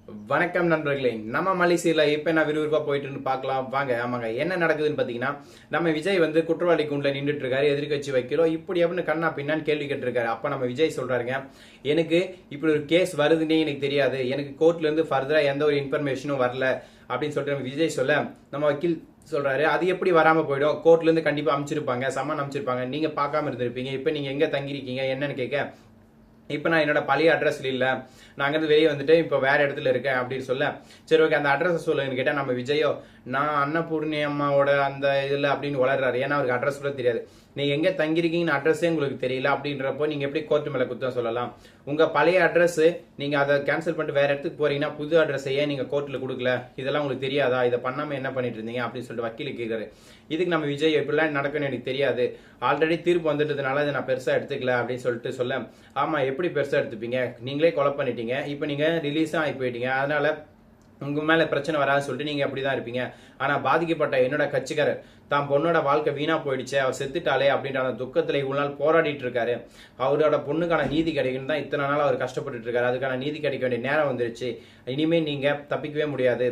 வணக்கம் நண்பர்களே. நம்ம மலேசியால இப்ப என்ன விறுவிறுப்பா போயிட்டு பார்க்கலாம் வாங்க. ஆமாங்க, என்ன நடக்குதுன்னு பாத்தீங்கன்னா, நம்ம விஜய் குற்றவாளி கூண்டுல நின்றுட்டு இருக்காரு. எதிர்கட்சி வைக்கிறோம் இப்படி அப்படின்னு கண்ணா பின்னான்னு கேள்வி கேட்டிருக்காரு. அப்ப நம்ம விஜய் சொல்றாருங்க, எனக்கு இப்படி ஒரு கேஸ் வருதுன்னே எனக்கு தெரியாது, எனக்கு கோர்ட்ல இருந்து ஃபர்தரா எந்த ஒரு இன்ஃபர்மேஷனும் வரல அப்படின்னு சொல்லிட்டு நம்ம விஜய் சொல்ல, நம்ம வக்கீல் சொல்றாரு, அது எப்படி வராம போயிடும், கோர்ட்ல இருந்து கண்டிப்பா அமைச்சிருப்பாங்க, சம்மன் அமைச்சிருப்பாங்க, நீங்க பார்க்காம இருந்திருப்பீங்க, இப்ப நீங்க எங்க தங்கிருக்கீங்க என்னன்னு கேட்க, இப்போ நான் என்னோட பழைய அட்ரஸ்ல இல்ல, நான் அங்கிருந்து வெளியே வந்துட்டு இப்போ வேற இடத்துல இருக்கேன் அப்படின்னு சொல்ல, சரி ஓகே அந்த அட்ரஸ் சொல்லுங்கன்னு கேட்டா நம்ம விஜயோ நான் அன்னபூர்ணி அம்மாவோட அந்த இதுல அப்படின்னு வளர்றாரு. ஏன்னா அவருக்கு அட்ரஸ் கூட தெரியாது. நீங்க எங்க தங்கிருக்கீங்கன்னு அட்ரஸே உங்களுக்கு தெரியல அப்படின்றப்போ நீங்க எப்படி கோர்ட் மேல குத்தம் சொல்லலாம்? உங்க பழைய அட்ரஸ் நீங்க அதை கேன்சல் பண்ணிட்டு வேற இடத்துக்கு போறீங்கன்னா புது அட்ரஸ் ஏன் நீங்க கோர்ட்ல கொடுக்கல, இதெல்லாம் உங்களுக்கு தெரியாதா, இதை பண்ணாம என்ன பண்ணிட்டு இருந்தீங்க அப்படின்னு சொல்லிட்டு வக்கீல் கேட்காரு. இதுக்கு நம்ம விஜய் எப்படிலாம் நடக்கும்னு எனக்கு தெரியாது, ஆல்ரெடி தீர்ப்பு வந்துட்டதுனால இதை நான் பெருசா எடுத்துக்கல அப்படின்னு சொல்லிட்டு சொல்ல, ஆமா எப்படி பெருசா எடுத்துப்பீங்க, நீங்களே கொலை பண்ணிட்டீங்க, இப்போ நீங்க ரிலீஸா ஆகி போயிட்டீங்க, அதனால உங்க மேல பிரச்சனை வராது சொல்லிட்டு நீங்க அப்படிதான் இருப்பீங்க. ஆனா பாதிக்கப்பட்ட என்னோட கட்சிக்காரர் தான் பொண்ணோட வாழ்க்கை வீணா போயிடுச்சு, அவர் செத்துட்டாலே அப்படின்ற அந்த துக்கத்துல இவ்வளவு நாள் போராடிட்டு இருக்காரு. அவரோட பொண்ணுக்கான நீதி கிடைக்கணும் தான் இத்தனை நாள் அவர் கஷ்டப்பட்டு இருக்காரு. அதுக்கான நீதி கிடைக்க வேண்டிய நேரம் வந்துருச்சு, இனிமே நீங்க தப்பிக்கவே முடியாது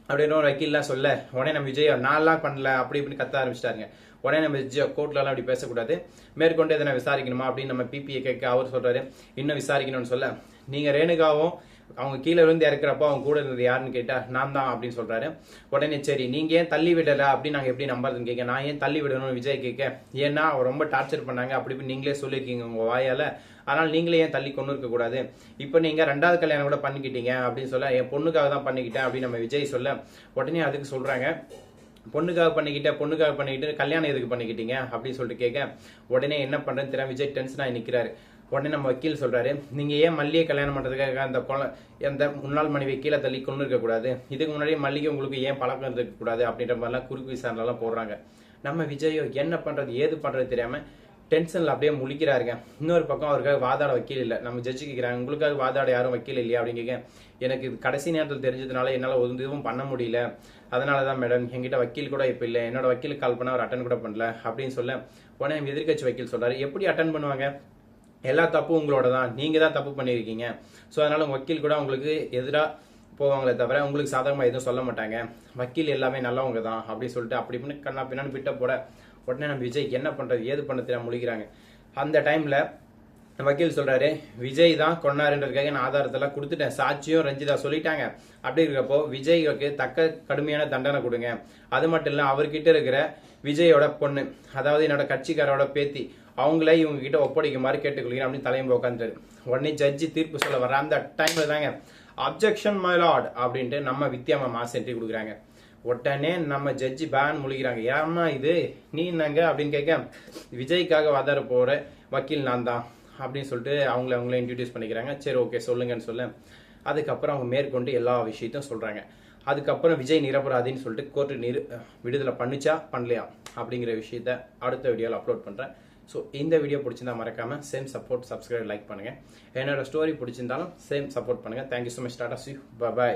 அப்படின்னு ஒரு வக்கீல்லாம் சொல்ல, உடனே நம்ம விஜய் நான்லாம் பண்ணல அப்படி இப்படின்னு கத்த ஆரம்பிச்சிட்டாருங்க. உடனே நம்ம விஜய் கோர்ட்லலாம் அப்படி பேசக்கூடாது, மேற்கொண்டு எதனா விசாரிக்கணுமா அப்படின்னு நம்ம பிபிஐ கேட்க அவர் சொல்றாரு, இன்னும் விசாரிக்கணும்னு சொல்ல, நீங்க ரேணுகாவும் அவங்க கீழே இருந்து இறக்குறப்போ அவங்க கூட இருந்தது யாருன்னு கேட்டா நான் தான் அப்படின்னு சொல்றாரு. உடனே சரி நீங்க ஏன் தள்ளி விடல அப்படின்னு நாங்க எப்படி நம்புறதுன்னு கேட்க, நான் ஏன் தள்ளி விடணும்னு விஜய் கேட்க, ஏன்னா அவர் ரொம்ப டார்ச்சர் பண்ணாங்க அப்படி நீங்களே சொல்லிருக்கீங்க உங்க வாயால, ஆனால் நீங்களே ஏன் தள்ளி கொண்டு இருக்க கூடாது, இப்ப நீங்க ரெண்டாவது கல்யாணம் கூட பண்ணிக்கிட்டீங்க அப்படின்னு சொல்ல, என் பொண்ணுக்காக தான் பண்ணிக்கிட்டேன் அப்படின்னு நம்ம விஜய் சொல்ல, உடனே அதுக்கு சொல்றாங்க, பொண்ணுக்காக பண்ணிக்கிட்டு கல்யாணம் எதுக்கு பண்ணிக்கிட்டீங்க அப்படின்னு சொல்லிட்டு கேட்க, உடனே என்ன பண்றேன்னு தெரியாம விஜய் டென்ஷனாகி நிக்கிறாரு. உடனே நம்ம வக்கீல் சொல்றாரு, நீங்க ஏன் மல்லிகை கல்யாணம் பண்றதுக்காக அந்த முன்னாள் மனைவி கீழே தள்ளி கொண்டு இருக்க கூடாது, இதுக்கு முன்னாடி மல்லிகை உங்களுக்கு ஏன் பழக்கம் இருக்க கூடாது அப்படின்ற மாதிரிலாம் குறுக்கு விசாரணை எல்லாம் போடுறாங்க. நம்ம விஜயோ என்ன பண்றது ஏது பண்றது தெரியாம டென்ஷன்ல அப்படியே முழிக்கிறாருங்க. இன்னொரு பக்கம் அவருக்காக வாதாட வக்கீல் இல்லை. நம்ம ஜட்ஜி கேட்கிறாங்க, உங்களுக்காக வாதாட யாரும் வக்கீல் இல்லையா அப்படின்னு கேட்க, எனக்கு இது கடைசி நேரத்தில் தெரிஞ்சதுனால என்னால் ஒரு இதுவும் பண்ண முடியல, அதனாலதான் மேடம் என்கிட்ட வக்கீல் கூட இப்ப இல்லை, என்னோட வக்கீலுக்கு கால் பண்ண அவர் அட்டன் கூட பண்ணல அப்படின்னு சொல்ல, உடனே எதிர்கட்சி வக்கீல் சொல்றாரு, எப்படி அட்டன் பண்ணுவாங்க, எல்லா தப்பும் உங்களோட தான், நீங்க தான் தப்பு பண்ணிருக்கீங்க, ஸோ அதனால உங்க வக்கீல் கூட உங்களுக்கு எதிராக போவாங்களே தவிர உங்களுக்கு சாதகமா எதுவும் சொல்ல மாட்டாங்க, வக்கீல் எல்லாமே நல்லவங்க தான் அப்படின்னு சொல்லிட்டு அப்படி இப்படின்னு கண்ணா பின்னான்னு பிட்ட போட, உடனே நம்ம விஜய் என்ன பண்றது ஏது பண்ண தெரியாம முழிக்கிறாங்க. அந்த டைம்ல வக்கீல் சொல்றாரு, விஜய் தான் கொண்டாருன்றதுக்காக நான் ஆதாரத்தெல்லாம் கொடுத்துட்டேன், சாட்சியும் ரஞ்சிதா சொல்லிட்டாங்க, அப்படி இருக்கப்போ விஜய்க்கு தக்க கடுமையான தண்டனை கொடுங்க, அது மட்டும் இல்ல அவர்கிட்ட இருக்கிற விஜயோட பொண்ணு, அதாவது என்னோட கட்சிக்காரோட பேத்தி, அவங்களே இவங்க கிட்ட ஒப்படைக்குமாறு கேட்டுக்கொள்கிறேன் அப்படின்னு தலைமை உட்காந்துரு. உடனே ஜட்ஜி தீர்ப்பு சொல்ல வர அந்த டைம்ல தாங்க அப்ஜெக்ஷன் மை லார்ட் அப்படின்ட்டு நம்ம வித்யா மேம் ஆசென்ட்ரி கொடுக்குறாங்க. உடனே நம்ம ஜட்ஜி பேன் முழிக்கிறாங்க, ஏமா இது நீ என்னங்க அப்படின்னு கேட்க, விஜய்க்காக வாதாட போற வக்கீல் நான் தான் அப்படின்னு சொல்லிட்டு அவங்கள இன்ட்ரடியூஸ் பண்ணிக்கிறாங்க. சரி ஓகே சொல்லுங்கன்னு சொல்ல, அதுக்கப்புறம் அவங்க மேற்கொண்டு எல்லா விஷயத்தையும் சொல்றாங்க. அதுக்கப்புறம் விஜய் நிரபராதின்னு சொல்லிட்டு கோர்ட்டு விடுதலை பண்ணிச்சா பண்ணலையா அப்படிங்கிற விஷயத்த அடுத்த வீடியோவில் அப்லோட் பண்றேன். ஸோ இந்த வீடியோ பிடிச்சிருந்தா மறக்காம சேம் சப்போர்ட் சப்ஸ்கிரைப் லைக் பண்ணுங்க. என்னோட ஸ்டோரி பிடிச்சிருந்தாலும் சேம் சப்போர்ட் பண்ணுங்க. Thank you so much. Tata, see you, by.